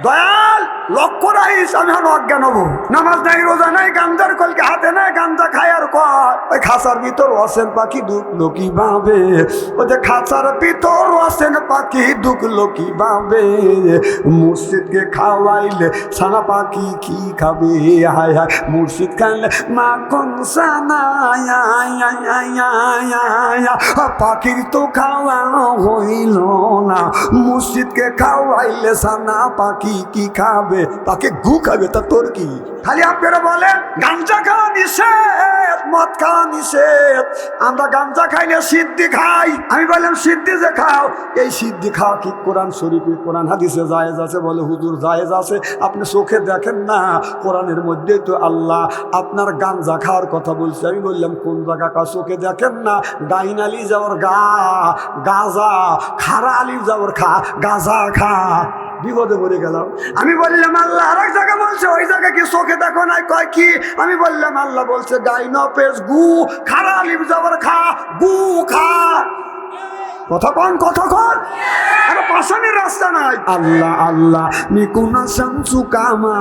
দয়াল লক্ষ্য রাখিস, আমি এখন অজ্ঞান হবো। নামাজ নাই, রোজা নাই, গাঞ্জার কলকে হাতে নাই, গাঞ্জা খায় আর কয় ওই খাঁচার ভিতর অসেন পাখি ঢুকলো কিভাবে, ওই যে খাঁচার ভিতর অসেন পাখি ঢুকলো কিভাবে, মুর্শিদকে খাওয়াইলে সানা পাখি কি খাবে, হায় হায় মুর্শিদ খাইলে মাখন সানা, পাখির তো খাওয়া হইল না, মুর্শিদকে খাওয়াইলে সানা পাখি কি খাবে, তাকে গু খাবে, তা তোর কি? খালি আপনারা বলেন গাঞ্জা খাওয়া নিষেধ, মদ খাওয়া নিষেধ, আমরা গাঞ্জা খাই না সিদ্ধি খাই। আমি বললাম সিদ্ধি যে খাও, এই সিদ্ধি খাওয়া কি কোরআন শরীফে কোরআন হাদিসে জায়েজ আছে? বলে হুজুর জায়েজ আছে, আপনি চোখে দেখেন না, কোরআনের মধ্যেই তো আল্লাহ আপনার গাঞ্জা খাওয়ার কথা বলছে। আমি বললাম কোন জায়গা কা? চোখে দেখেন না, গাইন আলি যাওয়ার গা গাজা, খারা আলি যাওয়ার খা গাজা খা, বিপদে পড়ে গেলাম। আমি বললাম আল্লাহ আর এক জায়গা বলছে, ওই জায়গা কি চোখে দেখো নাই? কয় কি? আমি বললাম আল্লাহ বলছে গাইন পেস গু খারা আলি যাওয়ার খা গু খা। কথা কন, কথা কন, আরে পাশানের রাস্তা নাই। আল্লাহ আল্লাহ মিকুনা শামসু কামা,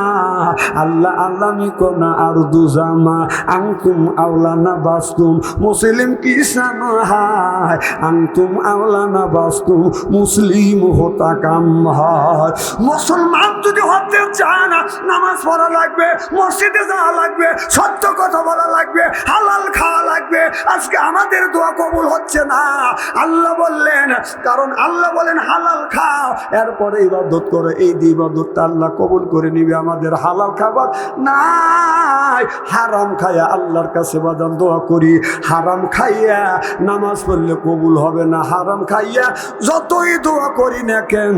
আল্লাহ আল্লাহ মিকুনা আরদু জামা, আনতুম আওলানা বাস্তুম মুসলিম কিসান হায়, আনতুম আওলানা বাস্তুম মুসলিম হতা কাম হয়। মুসলমান যদি হতে চায় না, নামাজ পড়া লাগবে, মসজিদে যাওয়া লাগবে, সত্য কথা বলা লাগবে, হালাল খাওয়া লাগবে। আজকে আমাদের দোয়া কবুল হচ্ছে না, আল্লাহ বললেন, কারণ আল্লাহ বলেন হালাল খাও, এরপরে ইবাদত করো, এই যে ইবাদতটা আল্লাহ কবুল করে নিবে। আমাদের হালাল খাবার নাই, হারাম খাইয়া আল্লাহর কাছে বাদাম দোয়া করি, হারাম খাইয়া নামাজ পড়লে কবুল হবে না, হারাম খাইয়া যতই দোয়া করি না কেন,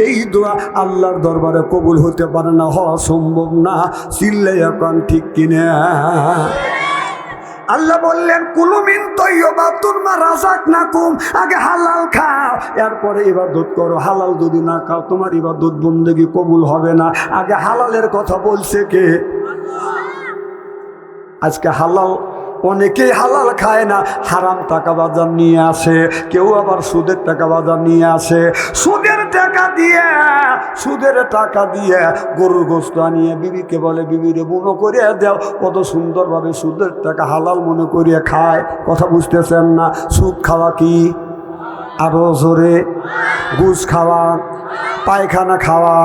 এই দোয়া আল্লাহর দরবারে কবুল হতে পারে না, হওয়া সম্ভব না। চিল্লে এখন ঠিক কিনা? আল্লাহ বললেন কুলুমিন তৈয়বাতুন মা রাযাকনাকুম, আগে হালাল খাও, এরপরে ইবাদত করো। হালাল যদি না খাও তোমার ইবাদত বন্দেগী কবুল হবে না। আগে হালালের কথা বলছে কে? আজকে হালাল অনেকেই হালাল খায় না, হারাম টাকা বাজার নিয়ে আসে, কেউ আবার সুদের টাকা বাজার নিয়ে আসে, সুদের টাকা দিয়ে গরুর গোস্ত আনিয়ে বিবিকে বলে বিবিরে বুনো করিয়া দাও, কত সুন্দরভাবে সুদের টাকা হালাল মনে করিয়া খায়। কথা বুঝতেছেন না? সুদ খাওয়া কি? আরো জোরে, ঘুষ খাওয়া, পায়খানা খাওয়া।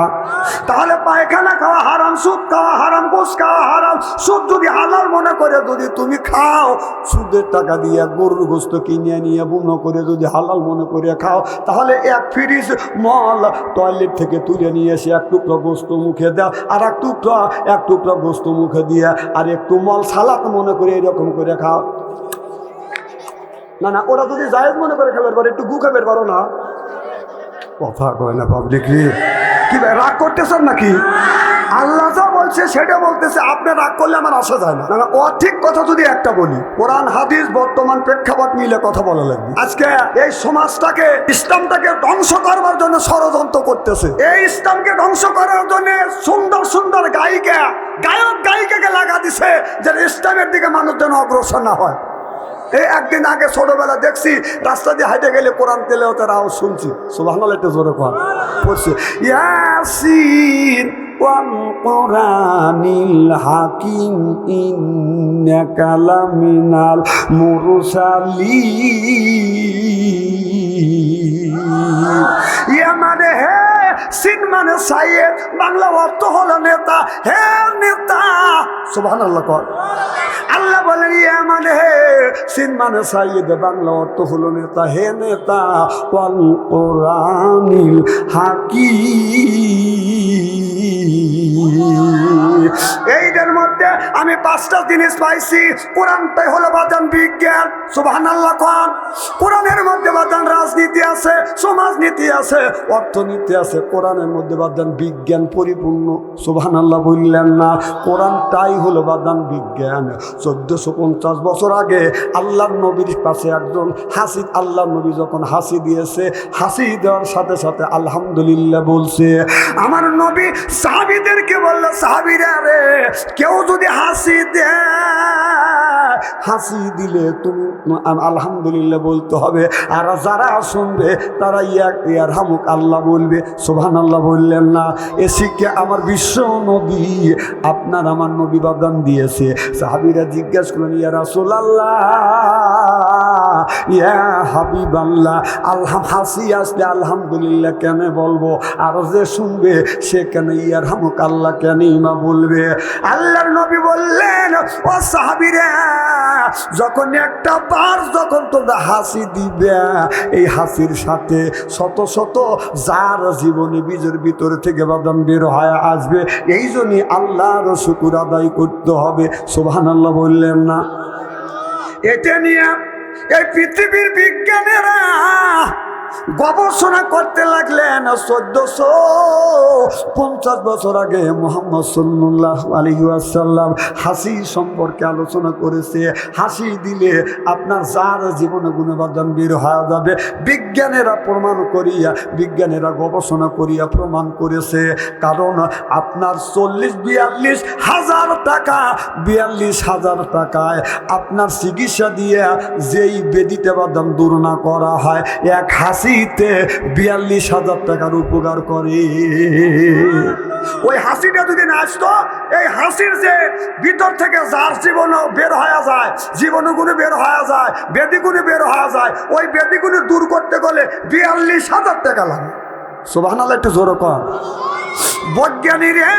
তাহলে পায়খানা খাওয়া হারাম, সুদ খাওয়া হারাম, ঘুষ খাওয়া হারাম। সুদ যদি হালাল মনে করে যদি তুমি খাও, সুদের টাকা দিয়ে গরুর গোস্ত কিনে নিয়ে বুনো করে যদি হালাল মনে করে খাও, তাহলে এক ফ্রিজ মল টয়লেট থেকে তুলে নিয়ে এসে এক টুকরো গোস্ত মুখে দাও, আর এক টুকরো গোস্ত মুখে দিয়ে আর একটু মল সালাত মনে করে এরকম করে খাও। না না, ওরা যদি জায়েজ মনে করে খাবার পারে, একটু গু খাবার পারো না? কথা কয় না পাবলিক রে, কি রাগ করতেছেন নাকি? আল্লাহ যা বলছে সেটা বলতেছে, আপনি রাগ করলে আমার আসা যায় না। না অঠিক কথা যদি একটা বলি, কোরআন হাদিস বর্তমান প্রেক্ষাপট মিলে কথা বলা লাগবে। আজকে এই সমাজটাকে, ইসলামটাকে ধ্বংস করবার জন্য ষড়যন্ত্র করতেছে। এই ইসলামকে ধ্বংস করার জন্য সুন্দর সুন্দর গায়িকাকে লাগা দিছে, যে ইসলামের দিকে মানুষ যেন অগ্রসর না হয়। এই একদিন আগে ছোটবেলা দেখছি, রাস্তা দিয়ে হাইটে গেলে কোরআন তেলাওয়াতের আওয়াজ শুনছি, সুবহানাল্লাহ একটু জোরে কোরআন পড়ছে, ইয়াসিন ওয়াল কোরআনিল হাকিম ইন্নাকা লামিনাল মুরসালিন। ইয়া মানে হে, সিন মানে সাইয়েদ, বাংলা অর্থ হলো নেতা। হে নেতা, সুবহানাল্লাহ কর। আল্লাহ বলেন ইয়া মানে হে, সিন মানে সাইয়েদ, বাংলা অর্থ হলো নেতা। হে নেতা, ওয়াল কোরআনিল হাকিম। এইটার মধ্যে আমি 5টা জিনিস পাইছি। কোরআনটাই হলো বাদান বিজ্ঞান, সুবহানাল্লাহ কর। কোরআনের মধ্যে বাদান রাজনীতি আছে, সমাজনীতি আছে, অর্থনীতি আছে। কোরআনের মধ্যে বাদান বিজ্ঞান পরিপূর্ণ, সুবহানাল্লাহ বললেন না? কোরআনটাই হলো বাদান বিজ্ঞান। 1450 বছর আগে আল্লাহর নবীর কাছে একজন হাসি, আল্লাহর নবী যখন হাসি দিয়েছে, হাসি দেওয়ার সাথে সাথে আলহামদুলিল্লাহ বলছে। আমার নবী সাহাবীদেরকে বলল, সাহাবীরা রে, কেউ যদি হাসি দেয় হাসি দিলে তুমি আলহামদুলিল্লাহ বলতে হবে, আর যারা শুনবে তারা ইয়ারহামুক আল্লাহ বলবে। সুবহানাল্লাহ বললেন না? এ শিক্ষা আমার বিশ্ব নবী আপনার আমার নবী বাদান দিয়েছে। সাহাবীরা জিজ্ঞেস করলেন, ইয়া রাসূলুল্লাহ, ইয়া হাবিবাল্লাহ, হাসি আসলে আলহামদুলিল্লাহ কেন বলবো, আর যে শুনবে সে কেন ইয়ারহামুক আল্লাহ কেন ইমা বলবে? আল্লাহর নবী বললেন, ও সাহাবীরা, যখন একটা বার যখন তোমরা হাসি দিবে, এই হাসির সাথে শত শত যার জীবনে বীজের ভিতর থেকে বাদাম বের হয়ে আসবে। এই জন্যই আল্লাহর শুকর আদায় করতে হবে। সুবহানাল্লাহ বললেন না? এটা নিয়ে এই পৃথিবীর বিজ্ঞানীরা গবেষণা করতে লাগলেন। 1450 বছর আগে মুহাম্মদ সাল্লাল্লাহু আলাইহি ওয়াসাল্লাম হাসি সম্পর্কে আলোচনা করেছে। হাসি দিলে আপনার যার জীবনে গুণবাদন বের হয়ে যাবে। বিজ্ঞানীরা প্রমাণ করিয়া, বিজ্ঞানীরা গবেষণা করিয়া প্রমাণ করেছে। কারণ আপনার 40-42 হাজার টাকা, 42 হাজার টাকায় আপনার চিকিৎসা দিয়ে যেই বেদিতে বাদাম দূর না করা হয়, এক হাসিতে 42 হাজার টাকার উপকার করে। ওই হাসিটা যদি না আসতো, এই হাসির যে ভিতর থেকে যার জীবন বের হয়ে যায়, জীবনগুলো বের হয়ে যায়, বেদিগুলো বের হয়ে যায়, ওই বেদিগুলো দূর করতে গেলে 42 হাজার টাকা লাগে। সুবহানাল্লাহ একটু জোরে কর। বৈজ্ঞানিকরা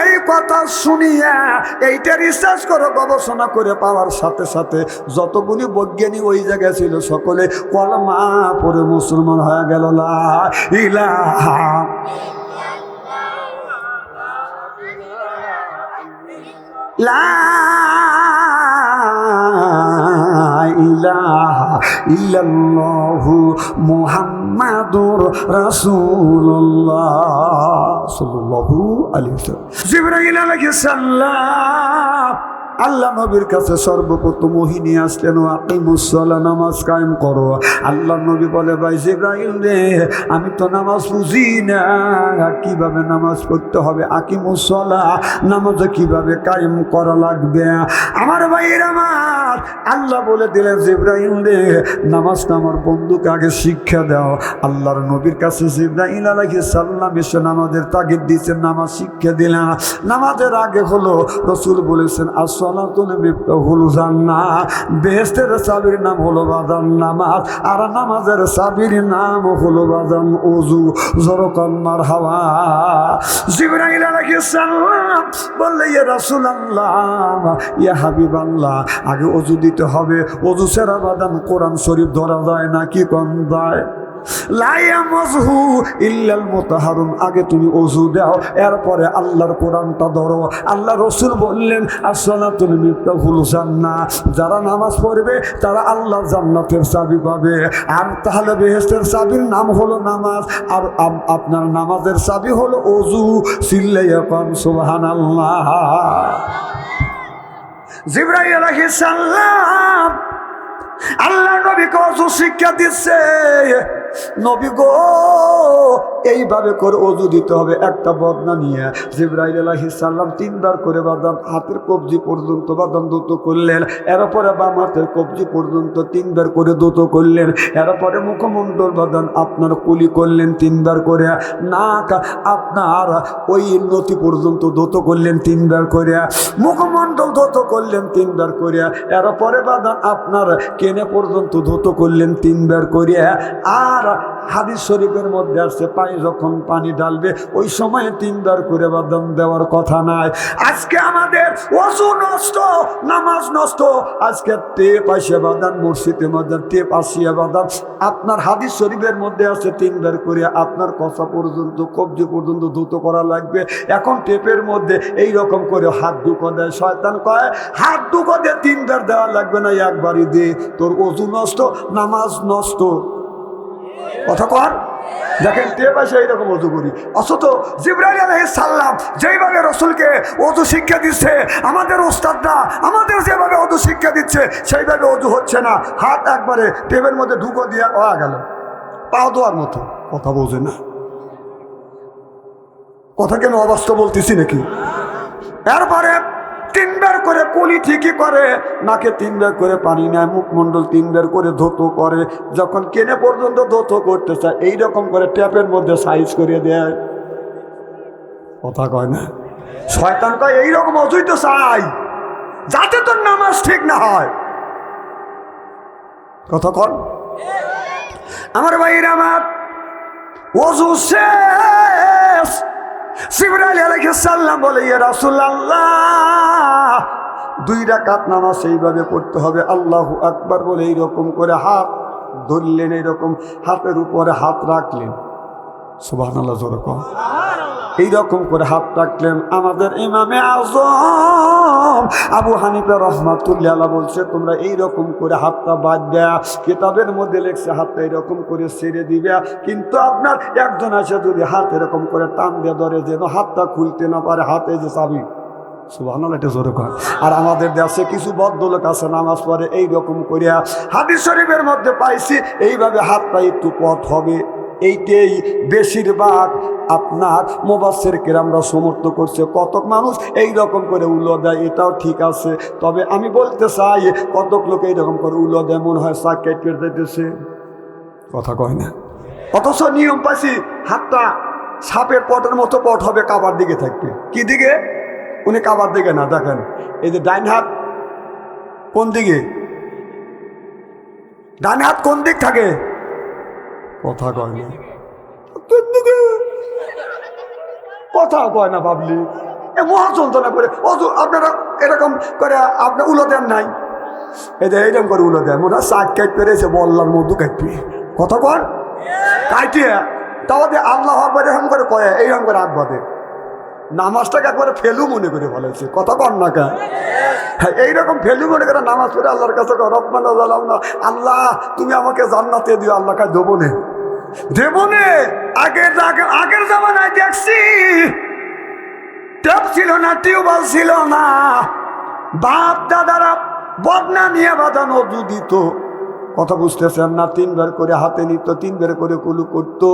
এই কথা শুনিয়া এইটা রিসার্চ করে গবেষণা করে পাওয়ার সাথে সাথে যতগুলি বৈজ্ঞানিক ওই জায়গায় ছিল সকলে কলমা পড়ে মুসলমান হয়ে গেল। লা ইলাহা লা ইলাহা ইল্লাল্লাহু মুহাম্মাদুর রাসূলুল্লাহ সাল্লাল্লাহু আলাইহি ওয়াসাল্লাম। জিবরাইল আলাইহিস সালাম আল্লাহ নবীর কাছে সর্বপ্রথম ওহী নিয়ে আসলেন, আকিমুস সালাহ, নামাজ কায়েম করো। আল্লাহ নবী বলে, ভাই জিবরাইল রে, আমি তো নামাজ বুঝি না, কিভাবে নামাজ পড়তে হবে, আকিমুস সালাহ, নামাজ কিভাবে কায়েম করা লাগবে। আমার ভাইয়ের আমার আল্লাহ বলে দিলেন, জিবরাইল রে, নামাজটা আমার বন্ধুকে আগে শিক্ষা দাও। আল্লাহর নবীর কাছে জিবরাইল আলাইহিস সালাম এসে নামাজের তাগিদ দিয়েছেন, নামাজ শিক্ষা দিলেন। নামাজের আগে হলো রাসূল বলেছেন, বেহেশতের চাবির নাম হলো বাদান নামাজ, আর নামাজের চাবির নাম হলো বাদান ওযু। জোরকান মারহাবা। জিবরাইল আলাইহিস সালাম বললেন, ইয়া রাসূলুল্লাহ, ইয়া হাবিবাল্লাহ, আগে ওযু দিতে হবে। ওযু ছাড়া বাদান কোরআন শরীফ ধরা যায় না, কি কম যায়? আগে তুমি ওযু দাও, এরপরে আল্লাহর কোরআনটা ধরো। আল্লাহ রসুল বললেন, আসসালাতুল মিফতাহুল জান্নাহ, যারা নামাজ পড়বে তারা আল্লাহর জান্নাতের চাবি পাবে। আর তাহলে বেহেশতের চাবির নাম হলো নামাজ, আর আপনার নামাজের চাবি হলো ওযু। চিল্লাইয়া কোন সুবহানাল্লাহ। জিবরাইল আলাইহিস সালাম আল্লাহ নবীকে ওযু শিক্ষা দিচ্ছে। নবী গো, এইভাবে করে ওযু দিতে হবে। একটা বদনা নিয়ে জিবরাইল আলাইহিস সালাম 3 বার করে বাদাম হাতের কবজি পর্যন্ত বাদাম দ্রুত করলেন। এরপরে বাম হাতের কবজি পর্যন্ত 3 বার করে দ্রুত করলেন। এরপরে মুখমণ্ডল বাদাম আপনার কুলি করলেন 3 বার করে। নাক আপনার ওই নতি পর্যন্ত দ্রুত করলেন 3 বার করে। মুখমণ্ডল দ্রুত করলেন 3 বার করে। এরপরে বাদাম আপনার কেনে পর্যন্ত দ্রুত করলেন 3 বার করে। আর হাদিস শরীফের মধ্যে আছে, পায়ে যখন পানি ঢালবে ওই সময় 3 বার করে বাদাম দেওয়ার কথা নাই। আজকে আমাদের ওযু নষ্ট, নামাজ নষ্ট। আজকে টেপ আসিয়া বাদাম, মসজিদে মধ্যে টেপ আসিয়া বাদাম। আপনার হাদিস শরীফের মধ্যে আছে 3 বার করে আপনার কষা পর্যন্ত, কবজি পর্যন্ত দ্রুত করা লাগবে। এখন টেপের মধ্যে এই রকম করে হাত দুকো দেয়। শয়তান কয়, হাত দুকো দিয়ে 3 বার দেওয়া লাগবে না, একবারই দে। তোর ওযু নষ্ট, নামাজ নষ্ট। কথা কর। দেখেন টেপ আসে এইরকম ওযু করি। অথচ জিবরাইল আলাইহিস সালাম যেইভাবে রাসূলকে ওযু শিক্ষা দিচ্ছে, আমাদের ওস্তাদরা আমাদের যেভাবে ওযু শিক্ষা দিচ্ছে সেইভাবে ওযু হচ্ছে না। হাত একবারে টেপের মধ্যে ঢুকো দিয়ে হয়ে গেল, পাও দেওয়ার মতো। কথা বোঝে না? কথা কেন অবাস্তব বলতেছি নাকি? এরপরে 3 বার করে কুলি ঠিকই করে, নাকে 3 বার করে পানি নেয়, মুখমণ্ডল 3 বার করে ধৌত করে, যখন কেনে পর্যন্ত ধৌত করতে চায় এইরকম করে ট্যাপের মধ্যে সাইজ করে দেয়। কথা কয় না? শয়তান কয় এইরকম অজুই তো চাই যাতে তোর নামাজ ঠিক না হয়। কথা কন আমার ভাইরা আমার। ওযু শেষ, জিবরাইল আলাইহিস সালাম বলে, ইয়া রাসূলুল্লাহ 2 রাকাত নামাজ এইভাবে পড়তে হবে, আল্লাহু আকবার বলে এইরকম করে হাত ধরলেন, এইরকম হাতের উপরে হাত রাখলেন, সুবহানাল্লাহ জোরে কও, এইরকম করে হাত রাখলেন। আমাদের ইমামে আযম আবু হানিফা রাহমাতুল্লাহ আলাইহি বলছে তোমরা এইরকম করে হাতটা বাঁধবা, কিতাবের মধ্যে লেখছে হাতটা এরকম করে ছেড়ে দিবা, কিন্তু আপনার একজন এসে যদি হাত এরকম করে টান দিয়ে ধরে যেন হাতটা খুলতে না পারে, হাতে যে চাবি, সুবহানাল্লাহ এটা জোরে কর। আর আমাদের দেশে কিছু ভদ্রলোক আছে নামাজ পড়ে এইরকম করিয়া, হাদিস শরীফের মধ্যে পাইছি এইভাবে হাতটা একটু পথ হবে। এইটাই বেশিরভাগ আপনার মুফাসসির কেরামরা সমর্থন করছে। কতক মানুষ এই রকম করে উলো দেয়, এটাও ঠিক আছে, তবে আমি বলতে চাই কতক লোক এইরকম করে উলো দেয় মনে হয় শাক কেটে দিতেছে, কথা কয় না। অথচ নিয়ম পাইছি হাতটা সাপের পটের মতো পট হবে, কাবার দিকে থাকবে। কি দিকে? উনি কাবার দিকে না, দেখেন এই যে ডাইন হাত কোন দিকে, ডান হাত কোন দিক থাকে, কথা কয় না, কথা কয় না ভাবলি মহা যন্ত্রণা করে। অজু আপনারা এরকম করে আপনার উলো দেন নাই, এই যে এইরকম করে উলো দেন, মোটা শাক কাট পেরেছে বললার মধু কাটবি, কথা কর কাটিয়ে তাহলে আল্লাহ আকবার এরকম করে কয়ে এইরকম করে হাত বাঁধে, নামাজটাকে একবারে ফেলু মনে করে ফেলেছে, কথা কর না কেন? হ্যাঁ এইরকম ফেলু মনে করে নামাজ পড়ে আল্লাহর কাছে রব্বানা জালামনা, আল্লাহ তুমি আমাকে জান্নাতে দিও, আল্লাহ কাছে দেবো নে দেবো নে। আগের জামানায় দেখছি ট্যাপ ছিল না, টিউবওয়েল ছিল না, বাপ দাদারা বদনা নিয়ে বাঁধানো দুধ দিত, কথা বুঝতেছেন না, 3 বার করে হাতে নিত, 3 বার করে কুলু করতো,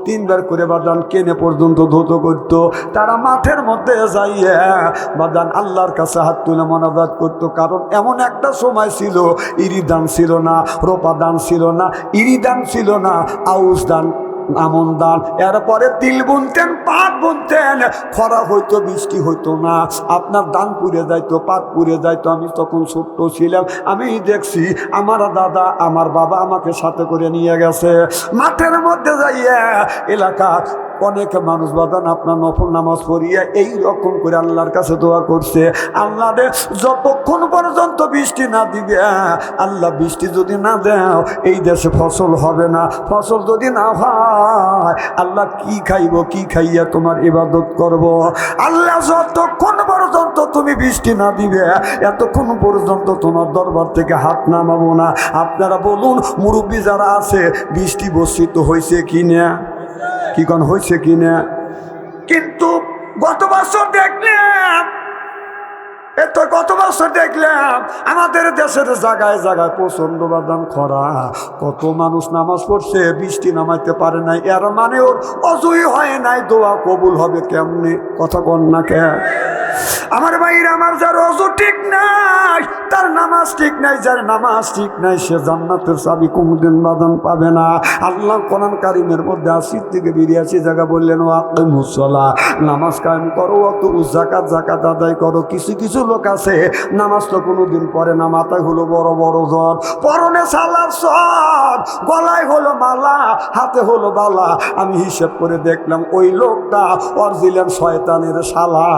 3 বার করে বাদান কেনে পর্যন্ত ধৌত করত। তারা মাঠের মধ্যে যাইয়া বাদান আল্লাহর কাছে হাত তুলে মোনাজাত করতো, কারণ এমন একটা সময় ছিল ইরি দান ছিল না, রোপা দান ছিল না, ইরি দান ছিল না, আউশ দান, আমন দান, এরপরে তিল বুনতেন, পাট বুনতেন, খরা হইতো, বৃষ্টি হইতো না, আপনার দান পুড়ে যাইতো, পাট পুড়ে যাইতো। আমি তখন ছোট্ট ছিলাম, আমি দেখছি আমার দাদা আমার বাবা আমাকে সাথে করে নিয়ে গেছে মাঠের মধ্যে যাইয়া, এলাকার অনেক মানুষ বাদান আপনার নফল নামাজ পড়িয়া এই রকম করে আল্লাহর কাছে দোয়া করছে, আল্লাহ রে যতক্ষণ পর্যন্ত বৃষ্টি না দিবে, আল্লাহ বৃষ্টি যদি না দাও এই দেশে ফসল হবে না, ফসল যদি না হয় আল্লাহ কি খাইব, কি খাইয়া তোমার ইবাদত করব, আল্লাহ যতক্ষণ পর্যন্ত তুমি বৃষ্টি না দিবে এতক্ষণ পর্যন্ত তোমার দরবার থেকে হাত নামাবো না। আপনারা বলুন মুরব্বী যারা আছে বৃষ্টি বর্ষিত হয়েছে কি না, কি কোন হয়েছে কিনা? কিন্তু গত বছর দেখলাম, গত বছর দেখলাম আমাদের দেশের জায়গায় জায়গায় প্রচন্ড বাদাম খরা, কত মানুষ নামাজ পড়ছে বৃষ্টি নামাইতে পারে নাই, এর মানে ওর অজুই হয় নাই, দোয়া কবুল হবে কেমনে, কথা কন না কে? আমার ভাইরা আমার, যার অজু ঠিক নাই তার নামাজ ঠিক নাই, যার নামাজ ঠিক নাই সে জান্নাতের চাবি কোনদিন বাদান পাবে না। আল্লাহ কোরআন কারীমের মধ্যে 80 থেকে 82 জায়গা বললেন ওয়াকিমুস সালাহ, নামাজ কায়েম করো, অত যাকাত আদায় করো। কিছু কিছু লোক আছে নামাজ তো কোনোদিন পড়ে না, মাথায় হলো বড় বড় জ্বর, পরনে সালার সর, গলায় হলো মালা, হাতে হলো বালা। আমি হিসেব করে দেখলাম ওই লোকটা অরিজিনাল শয়তানের শালা।